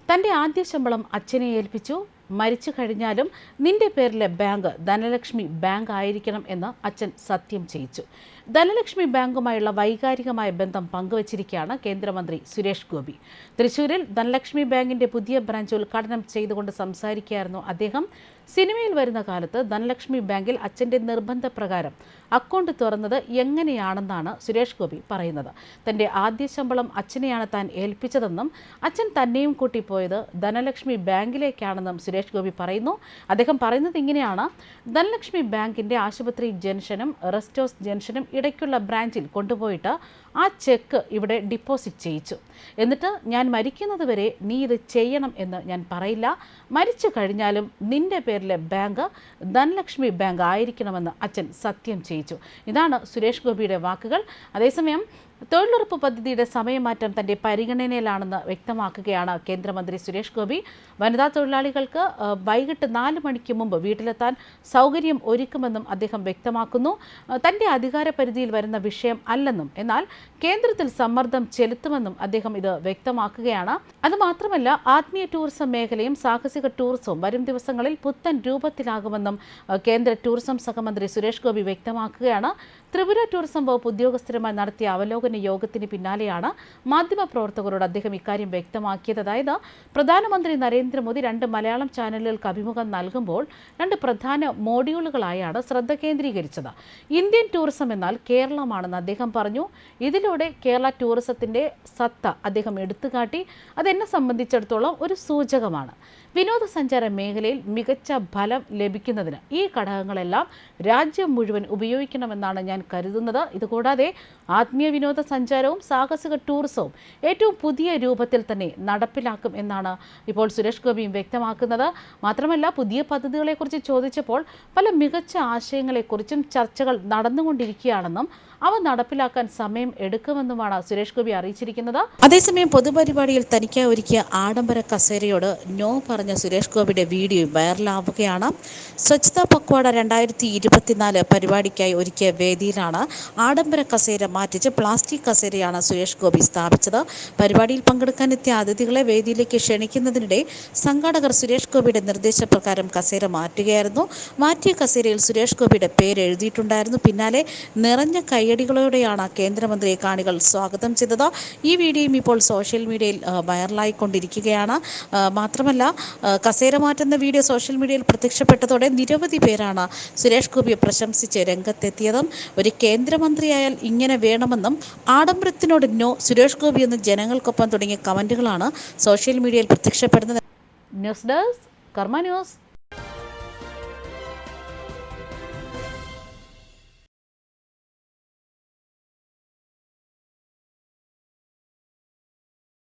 തൻ്റെ ആദ്യ ശമ്പളം അച്ഛനെ ഏൽപ്പിച്ചു. മരിച്ചു കഴിഞ്ഞാലും നിന്റെ പേരിലെ ബാങ്ക് ധനലക്ഷ്മി ബാങ്ക് ആയിരിക്കണം എന്ന് അച്ഛൻ സത്യം ചെയ്യിച്ചു. ധനലക്ഷ്മി ബാങ്കുമായുള്ള വൈകാരികമായ ബന്ധം പങ്കുവച്ചിരിക്കുകയാണ് കേന്ദ്രമന്ത്രി സുരേഷ് ഗോപി. തൃശൂരിൽ ധനലക്ഷ്മി ബാങ്കിന്റെ പുതിയ ബ്രാഞ്ച് ഉദ്ഘാടനം ചെയ്തുകൊണ്ട് സംസാരിക്കുകയായിരുന്നു അദ്ദേഹം. സിനിമയിൽ വരുന്ന കാലത്ത് ധനലക്ഷ്മി ബാങ്കിൽ അച്ഛൻ്റെ നിർബന്ധപ്രകാരം അക്കൗണ്ട് തുറന്നത് എങ്ങനെയാണെന്നാണ് സുരേഷ് ഗോപി പറയുന്നത്. തൻ്റെ ആദ്യ ശമ്പളം അച്ഛനെയാണ് താൻ ഏൽപ്പിച്ചതെന്നും അച്ഛൻ തന്നെയും കൂട്ടിപ്പോയത് ധനലക്ഷ്മി ബാങ്കിലേക്കാണെന്നും സുരേഷ് ഗോപി പറയുന്നു. അദ്ദേഹം പറയുന്നത് ഇങ്ങനെയാണ്: ധനലക്ഷ്മി ബാങ്കിൻ്റെ ആശുപത്രി ജംഗ്ഷനും റെസ്റ്റ് ഹൗസ് ജംഗ്ഷനും ഇടയ്ക്കുള്ള ബ്രാഞ്ചിൽ കൊണ്ടുപോയിട്ട് ആ ചെക്ക് ഇവിടെ ഡിപ്പോസിറ്റ് ചെയ്യിച്ചു. എന്നിട്ട് ഞാൻ മരിക്കുന്നത് വരെ നീ ഇത് ചെയ്യണം എന്ന് ഞാൻ പറയില്ല. മരിച്ചു കഴിഞ്ഞാലും നിന്റെ പേരിലെ ബാങ്ക് ധനലക്ഷ്മി ബാങ്ക് ആയിരിക്കണമെന്ന് അച്ഛൻ സത്യം ചെയ്യിച്ചു. ഇതാണ് സുരേഷ് ഗോപിയുടെ വാക്കുകൾ. അതേസമയം തൊഴിലുറപ്പ് പദ്ധതിയുടെ സമയമാറ്റം തൻ്റെ പരിഗണനയിലാണെന്ന് വ്യക്തമാക്കുകയാണ് കേന്ദ്രമന്ത്രി സുരേഷ് ഗോപി. വനിതാ തൊഴിലാളികൾക്ക് വൈകിട്ട് 4 മണിക്ക് മുമ്പ് വീട്ടിലെത്താൻ സൗകര്യം ഒരുക്കുമെന്നും അദ്ദേഹം വ്യക്തമാക്കുന്നു. തൻ്റെ അധികാര പരിധിയിൽ വരുന്ന വിഷയം അല്ലെന്നും എന്നാൽ കേന്ദ്രത്തിൽ സമ്മർദ്ദം ചെലുത്തുമെന്നും അദ്ദേഹം ഇത് വ്യക്തമാക്കുകയാണ്. അതുമാത്രമല്ല, ആത്മീയ ടൂറിസം മേഖലയും സാഹസിക ടൂറിസവും വരും ദിവസങ്ങളിൽ പുത്തൻ രൂപത്തിലാകുമെന്നും കേന്ദ്ര ടൂറിസം സഹമന്ത്രി സുരേഷ് ഗോപി വ്യക്തമാക്കുകയാണ്. ത്രിപുര ടൂറിസം വകുപ്പ് ഉദ്യോഗസ്ഥരുമായി നടത്തിയ അവലോകന യോഗത്തിന് പിന്നാലെയാണ് മാധ്യമപ്രവർത്തകരോട് അദ്ദേഹം ഇക്കാര്യം വ്യക്തമാക്കിയത്. അതായത്, പ്രധാനമന്ത്രി നരേന്ദ്രമോദി 2 മലയാളം ചാനലുകൾക്ക് അഭിമുഖം നൽകുമ്പോൾ 2 പ്രധാന മോഡ്യൂളുകളായാണ് ശ്രദ്ധ കേന്ദ്രീകരിച്ചത്. ഇന്ത്യൻ ടൂറിസം എന്നാൽ കേരളമാണെന്ന് അദ്ദേഹം പറഞ്ഞു. ഇതിലൂടെ കേരള ടൂറിസത്തിൻ്റെ സത്ത അദ്ദേഹം എടുത്തുകാട്ടി. അതെന്നെ സംബന്ധിച്ചിടത്തോളം ഒരു സൂചകമാണ്. വിനോദസഞ്ചാര മേഖലയിൽ മികച്ച ഫലം ലഭിക്കുന്നതിന് ഈ ഘടകങ്ങളെല്ലാം രാജ്യം മുഴുവൻ ഉപയോഗിക്കണമെന്നാണ് ഞാൻ കരുതുന്നത്. ഇതുകൂടാതെ ആത്മീയ വിനോദസഞ്ചാരവും സാഹസിക ടൂറിസവും ഏറ്റവും പുതിയ രൂപത്തിൽ തന്നെ നടപ്പിലാക്കും എന്നാണ് ഇപ്പോൾ സുരേഷ് ഗോപിയും വ്യക്തമാക്കുന്നത്. മാത്രമല്ല, പുതിയ പദ്ധതികളെക്കുറിച്ച് ചോദിച്ചപ്പോൾ പല മികച്ച ആശയങ്ങളെക്കുറിച്ചും ചർച്ചകൾ നടന്നുകൊണ്ടിരിക്കുകയാണെന്നും അവ നടപ്പിലാക്കാൻ സമയം എടുക്കുമെന്നുമാണ് സുരേഷ് ഗോപി അറിയിച്ചിരിക്കുന്നത്. അതേസമയം പൊതുപരിപാടിയിൽ തനിക്കായി ഒരുക്കിയ ആഡംബര കസേരയോട് നോ പറഞ്ഞ സുരേഷ് ഗോപിയുടെ വീഡിയോ വൈറലാവുകയാണ്. സ്വച്ഛതാ പക്വാഡ 2024 പരിപാടിക്കായി ഒരുക്കിയ വേദിയിലാണ് ആഡംബര കസേര മാറ്റിച്ച് പ്ലാസ്റ്റിക് കസേരയാണ് സുരേഷ് ഗോപി സ്ഥാപിച്ചത്. പരിപാടിയിൽ പങ്കെടുക്കാനെത്തിയ അതിഥികളെ വേദിയിലേക്ക് ക്ഷണിക്കുന്നതിനിടെ സംഘാടകർ സുരേഷ് ഗോപിയുടെ നിർദ്ദേശപ്രകാരം കസേര മാറ്റുകയായിരുന്നു. മാറ്റിയ കസേരയിൽ സുരേഷ് ഗോപിയുടെ പേര് എഴുതിയിട്ടുണ്ടായിരുന്നു. പിന്നാലെ നിറഞ്ഞ കയ്യടികളോടെയാണ് കേന്ദ്രമന്ത്രിയെ കാണികൾ സ്വാഗതം ചെയ്തത്. ഈ വീഡിയോയും ഇപ്പോൾ സോഷ്യൽ മീഡിയയിൽ വൈറലായിക്കൊണ്ടിരിക്കുകയാണ്. മാത്രമല്ല, കസേര മാറ്റുന്ന വീഡിയോ സോഷ്യൽ മീഡിയയിൽ പ്രത്യക്ഷപ്പെട്ടതോടെ നിരവധി പേരാണ് സുരേഷ് ഗോപിയെ പ്രശംസിച്ച് രംഗത്തെത്തിയതും. ഒരു കേന്ദ്രമന്ത്രിയായാൽ ഇങ്ങനെ വേണമെന്നും ആഡംബരത്തിനോട് നോ സുരേഷ് ഗോപി എന്ന ജനങ്ങൾക്കൊപ്പം തുടങ്ങിയ കമന്റുകളാണ് സോഷ്യൽ മീഡിയയിൽ പ്രത്യക്ഷപ്പെടുന്നത്. ന്യൂസ് ഡെസ്ക് കർമ്മ ന്യൂസ്.